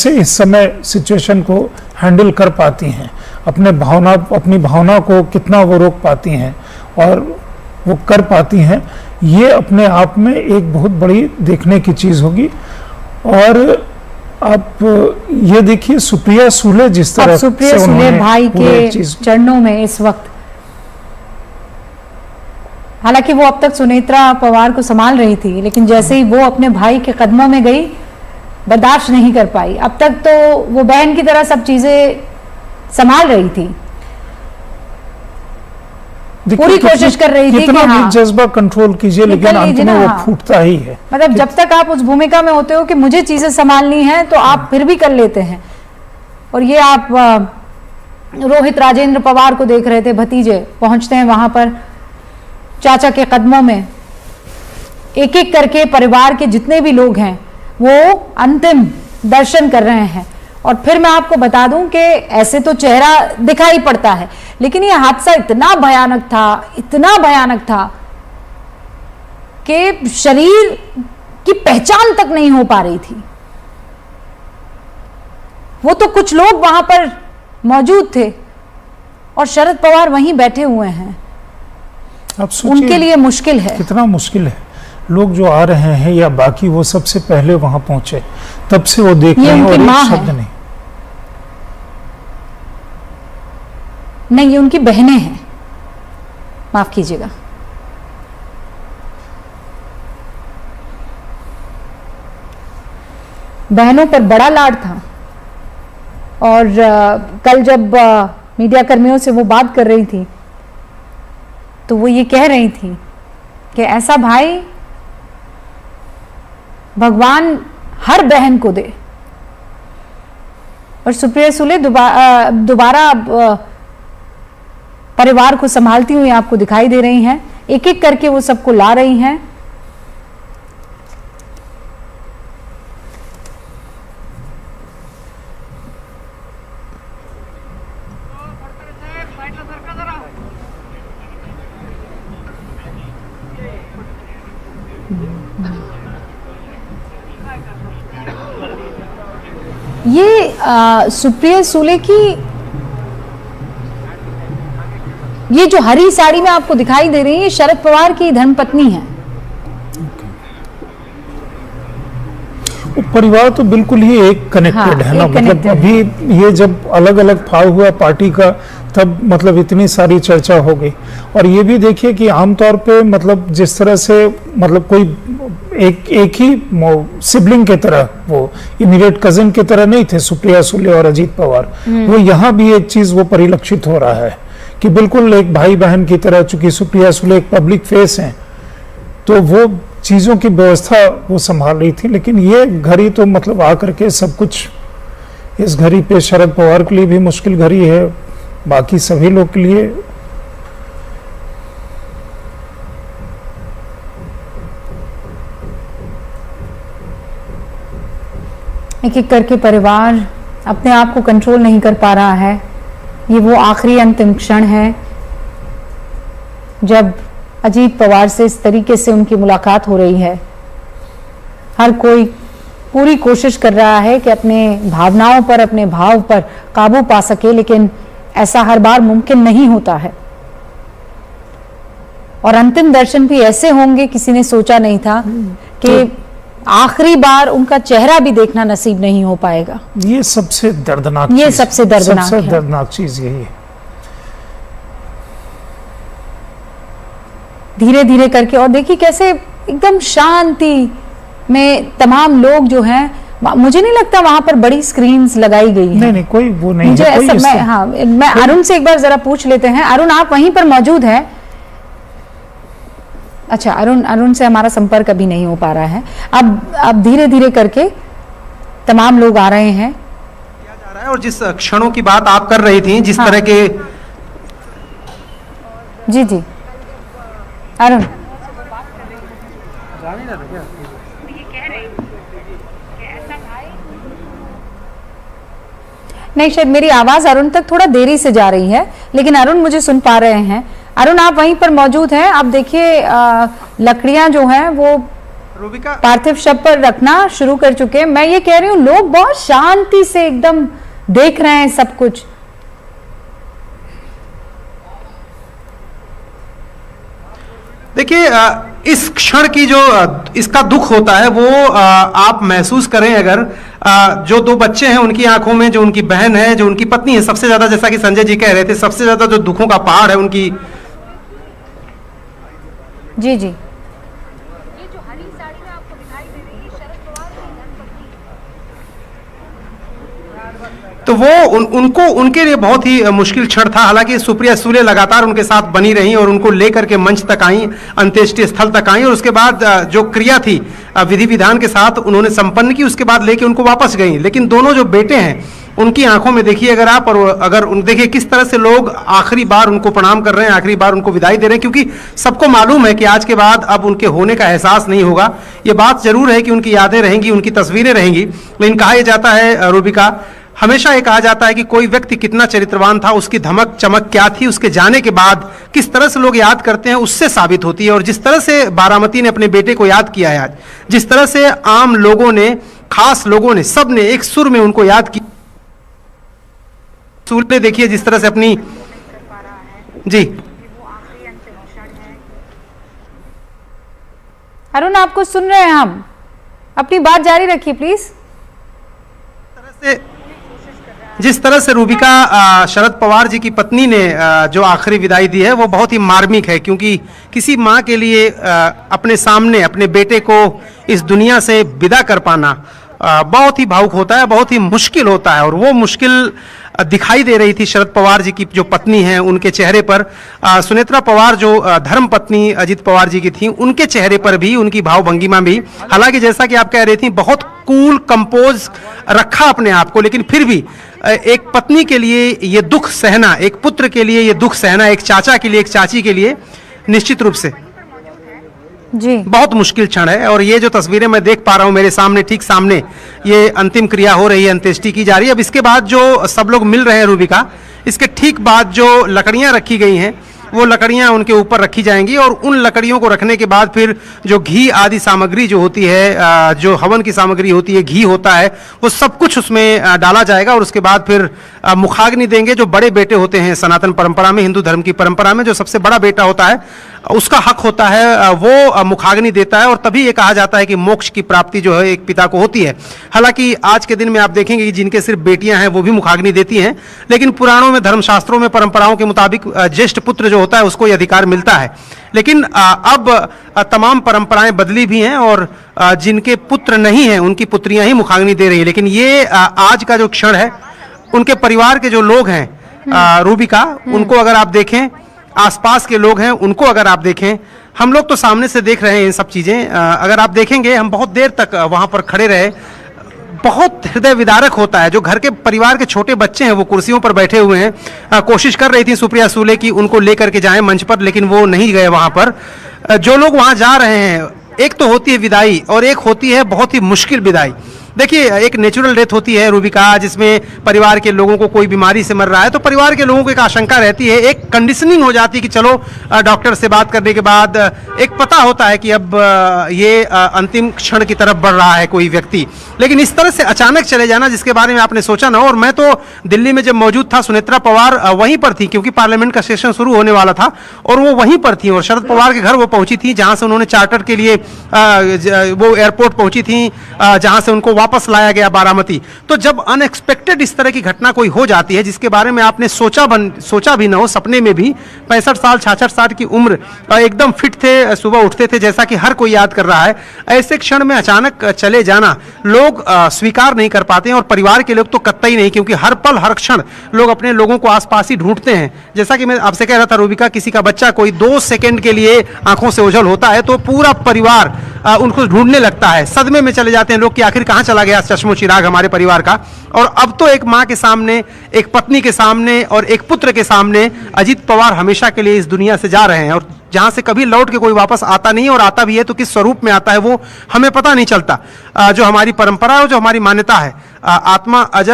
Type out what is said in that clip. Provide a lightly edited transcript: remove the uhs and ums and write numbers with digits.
कैसे इस समय सिचुएशन को हैंडल कर पाती हैं, अपनी भावना को कितना वो रोक पाती हैं और वो कर पाती हैं, ये अपने आप में एक बहुत बड़ी देखने की चीज होगी। और आप ये देखिए सुप्रिया सुले जिस तरह सुप्रिया सुले भाई के चरणों में इस वक्त, हालांकि वो अब तक सुनेत्रा पवार को संभाल रही थी, लेकिन जैसे ही वो अपने भाई के कदमों में गई बर्दाश्त नहीं कर पाई। अब तक तो वो बहन की तरह सब चीजें संभाल रही थी, पूरी कोशिश कर रही थी कि हाँ, जज्बा कंट्रोल कीजिए, लेकिन अंत में वो फूटता ही है। मतलब जब तक आप उस भूमिका में होते हो कि मुझे चीजें संभालनी है तो आप फिर भी कर लेते हैं। और ये आप रोहित राजेंद्र पवार को देख रहे थे, भतीजे पहुंचते हैं वहां पर चाचा के कदमों में, एक एक करके परिवार के जितने भी लोग हैं वो अंतिम दर्शन कर रहे हैं। और फिर मैं आपको बता दूं कि ऐसे तो चेहरा दिखाई पड़ता है, लेकिन ये हादसा इतना भयानक था कि शरीर की पहचान तक नहीं हो पा रही थी। वो तो कुछ लोग वहां पर मौजूद थे और शरद पवार वहीं बैठे हुए हैं। अब उनके लिए मुश्किल है, कितना मुश्किल है। लोग जो आ रहे हैं या बाकी वो सबसे पहले वहां पहुंचे, तब से वो देख रहे हैं और एक शब्द नहीं, ये उनकी बहनें हैं, माफ कीजिएगा। बहनों पर बड़ा लाड था। और कल जब मीडिया कर्मियों से वो बात कर रही थी तो वो ये कह रही थी कि ऐसा भाई भगवान हर बहन को दे। और सुप्रिया सुले दोबारा परिवार को संभालती हुई आपको दिखाई दे रही हैं, एक एक करके वो सबको ला रही हैं। ये सुप्रिया सुले की ये जो हरी साड़ी में आपको दिखाई दे रही है, शरद पवार की धर्मपत्नी है। परिवार तो बिल्कुल ही एक कनेक्टेड है ना। मतलब अभी ये जब अलग अलग फाड़ हुआ पार्टी का, तब मतलब इतनी सारी चर्चा हो गई। और ये भी देखिए कि आमतौर पे मतलब जिस तरह से मतलब कोई एक ही सिबलिंग के तरह, वो इमीडिएट कजिन के तरह नहीं थे सुप्रिया सुले और अजीत पवार। वो यहाँ भी एक चीज वो परिलक्षित हो रहा है कि बिल्कुल एक भाई बहन की तरह, चूंकि सुप्रिया सुले एक पब्लिक फेस हैं तो वो चीजों की व्यवस्था वो संभाल रही थी। लेकिन ये घड़ी तो मतलब आकर के सब कुछ, इस घड़ी पे शरद पवार के लिए भी मुश्किल घड़ी है, बाकी सभी लोग के लिए। एक एक करके परिवार अपने आप को कंट्रोल नहीं कर पा रहा है। ये वो आखिरी अंतिम क्षण है जब अजीत पवार से इस तरीके से उनकी मुलाकात हो रही है। हर कोई पूरी कोशिश कर रहा है कि अपने भावनाओं पर, अपने भाव पर काबू पा सके, लेकिन ऐसा हर बार मुमकिन नहीं होता है। और अंतिम दर्शन भी ऐसे होंगे, किसी ने सोचा नहीं था कि आखिरी बार उनका चेहरा भी देखना नसीब नहीं हो पाएगा। ये सबसे दर्दनाक, सबसे दर्दनाक चीज यही है। धीरे धीरे करके, और देखिए कैसे एकदम शांति में तमाम लोग जो हैं, मुझे नहीं लगता वहां पर बड़ी स्क्रीन्स लगाई गई हैं। नहीं, कोई वो नहीं मुझे है, ऐसा, मैं अरुण से एक बार जरा पूछ लेते हैं। अरुण, आप वहीं पर मौजूद हैं? अच्छा, अरुण से हमारा संपर्क अभी नहीं हो पा रहा है। अब धीरे धीरे करके तमाम लोग आ रहे हैं। किया जा रहा है। और जिस क्षणों की बात आप कर रही थी, जिस तरह के, जी अरुण, नहीं, शायद मेरी आवाज अरुण तक थोड़ा देरी से जा रही है, लेकिन अरुण मुझे सुन पा रहे हैं। अरुण, आप वहीं पर मौजूद हैं। आप देखिए लकड़ियां जो हैं वो रूबिका, पार्थिव शव पर रखना शुरू कर चुके हैं। मैं ये कह रही हूँ लोग बहुत शांति से एकदम देख रहे हैं सब कुछ। देखिए इस क्षण की जो इसका दुख होता है वो आप महसूस करें अगर जो दो बच्चे हैं उनकी आंखों में, जो उनकी बहन है, जो उनकी पत्नी है, सबसे ज्यादा, जैसा कि संजय जी कह रहे थे, सबसे ज्यादा जो दुखों का पहाड़ है उनकी। जी जी, तो वो उनको उनके लिए बहुत ही मुश्किल क्षण था। हालांकि सुप्रिया सुले लगातार उनके साथ बनी रही और उनको लेकर के मंच तक आई, अंत्येष्टि स्थल तक आई और उसके बाद जो क्रिया थी विधि विधान के साथ उन्होंने संपन्न की, उसके बाद लेके उनको वापस गई। लेकिन दोनों जो बेटे हैं उनकी आंखों में देखिए अगर आप, और अगर देखिए किस तरह से लोग आखिरी बार उनको प्रणाम कर रहे हैं, आखिरी बार उनको विदाई दे रहे हैं, क्योंकि सबको मालूम है कि आज के बाद अब उनके होने का एहसास नहीं होगा। ये बात जरूर है कि उनकी यादें रहेंगी, उनकी तस्वीरें रहेंगी, लेकिन कहा यह जाता है रूबिका, हमेशा ये कहा जाता है कि कोई व्यक्ति कितना चरित्रवान था, उसकी धमक चमक क्या थी, उसके जाने के बाद किस तरह से लोग याद करते हैं, उससे साबित होती है। और जिस तरह से बारामती ने अपने बेटे को याद किया है आज, जिस तरह से आम लोगों ने, खास लोगों ने, सब ने एक सुर में उनको याद किया। सूर्य देखिए जिस तरह से अपनी, जी अरुण आपको सुन रहे हैं हम, अपनी बात जारी रखिए प्लीज। जिस तरह से रूबिका शरद पवार जी की पत्नी ने जो आखिरी विदाई दी है वो बहुत ही मार्मिक है, क्योंकि किसी माँ के लिए अपने सामने अपने बेटे को इस दुनिया से विदा कर पाना बहुत ही भावुक होता है, बहुत ही मुश्किल होता है। और वो मुश्किल दिखाई दे रही थी शरद पवार जी की जो पत्नी हैं उनके चेहरे पर। सुनेत्रा पवार जो धर्म पत्नी अजित पवार जी की थी, उनके चेहरे पर भी, उनकी भावभंगिमा भी, हालांकि जैसा कि आप कह रही थी बहुत कूल कंपोज रखा अपने आप को, लेकिन फिर भी एक पत्नी के लिए ये दुख सहना, एक पुत्र के लिए ये दुख सहना, एक चाचा के लिए, एक चाची के लिए निश्चित रूप से जी बहुत मुश्किल क्षण है। और ये जो तस्वीरें मैं देख पा रहा हूं मेरे सामने, ठीक सामने ये अंतिम क्रिया हो रही है, अंत्येष्टि की जा रही है। अब इसके बाद जो सब लोग मिल रहे हैं रूबिका, इसके ठीक बाद जो लकड़ियां रखी गई हैं वो लकड़ियां उनके ऊपर रखी जाएंगी और उन लकड़ियों को रखने के बाद फिर जो घी आदि सामग्री जो होती है, जो हवन की सामग्री होती है, घी होता है, वो सब कुछ उसमें डाला जाएगा और उसके बाद फिर मुखाग्नि देंगे। जो बड़े बेटे होते हैं सनातन परंपरा में, हिंदू धर्म की परंपरा में, जो सबसे बड़ा बेटा होता है उसका हक होता है वो मुखाग्नि देता है और तभी ये कहा जाता है कि मोक्ष की प्राप्ति जो है एक पिता को होती है। हालांकि आज के दिन में आप देखेंगे कि जिनके सिर्फ बेटियां हैं वो भी मुखाग्नि देती हैं, लेकिन पुराणों में, धर्मशास्त्रों में, परंपराओं के मुताबिक ज्येष्ठ पुत्र जो होता है उसको ये अधिकार मिलता है। लेकिन अब तमाम परंपराएं बदली भी हैं और जिनके पुत्र नहीं हैं उनकी पुत्रियां ही मुखाग्नि दे रही हैं। लेकिन ये आज का जो क्षण है, उनके परिवार के जो लोग हैं रूबिका, उनको अगर आप देखें, आसपास के लोग हैं उनको अगर आप देखें, हम लोग तो सामने से देख रहे हैं ये सब चीजें, अगर आप देखेंगे हम बहुत देर तक वहां पर खड़े रहे, बहुत हृदय विदारक होता है। जो घर के परिवार के छोटे बच्चे हैं वो कुर्सियों पर बैठे हुए हैं, कोशिश कर रही थी सुप्रिया सुले की उनको लेकर के जाएं मंच पर, लेकिन वो नहीं गए वहां पर। जो लोग वहां जा रहे हैं, एक तो होती है विदाई और एक होती है बहुत ही मुश्किल विदाई। देखिए, एक नेचुरल डेथ होती है रूबिका, जिसमें परिवार के लोगों को कोई बीमारी से मर रहा है तो परिवार के लोगों को एक आशंका रहती है, एक कंडीशनिंग हो जाती है कि चलो डॉक्टर से बात करने के बाद एक पता होता है कि अब ये अंतिम क्षण की तरफ बढ़ रहा है कोई व्यक्ति। लेकिन इस तरह से अचानक चले जाना जिसके बारे में आपने सोचा ना, और मैं तो दिल्ली में जब मौजूद था, सुनेत्रा पवार वहीं पर थी क्योंकि पार्लियामेंट का सेशन शुरू होने वाला था और वो वहीं पर थी और शरद पवार के घर वो पहुंची थी, जहां से उन्होंने चार्टर के लिए वो एयरपोर्ट पहुंची थी, जहां से उनको वापस लाया गया बारामती। तो जब अनएक्सपेक्टेड इस तरह की घटना कोई हो जाती है जिसके बारे में आपने सोचा भी ना हो, सपने में भी, 65 साल 66 साल की उम्र, एकदम फिट थे, सुबह उठते थे जैसा कि हर कोई याद कर रहा है, ऐसे क्षण में अचानक चले जाना लोग स्वीकार नहीं कर पाते हैं और परिवार के लोग तो कतई नहीं, क्योंकि हर पल हर क्षण लोग अपने लोगों को आसपास ही ढूंढते हैं। जैसा कि मैं आपसे कह रहा था रूबिका, किसी का बच्चा कोई 2 सेकंड के लिए आंखों से ओझल होता है तो पूरा परिवार उनको ढूंढने लगता है, सदमे में चले जाते हैं लोग कि आखिर कहां चला गया चश्मो चिराग हमारे परिवार का। और अब तो एक मां के सामने, एक पत्नी के सामने और एक पुत्र के सामने अजित पवार हमेशा के लिए इस दुनिया से जा रहे हैं और जहां से कभी लौट के कोई वापस आता नहीं, और आता भी है तो किस स्वरूप में आता है वो हमें पता नहीं चलता। जो हमारी परंपरा और जो हमारी मान्यता है, आत्मा अजर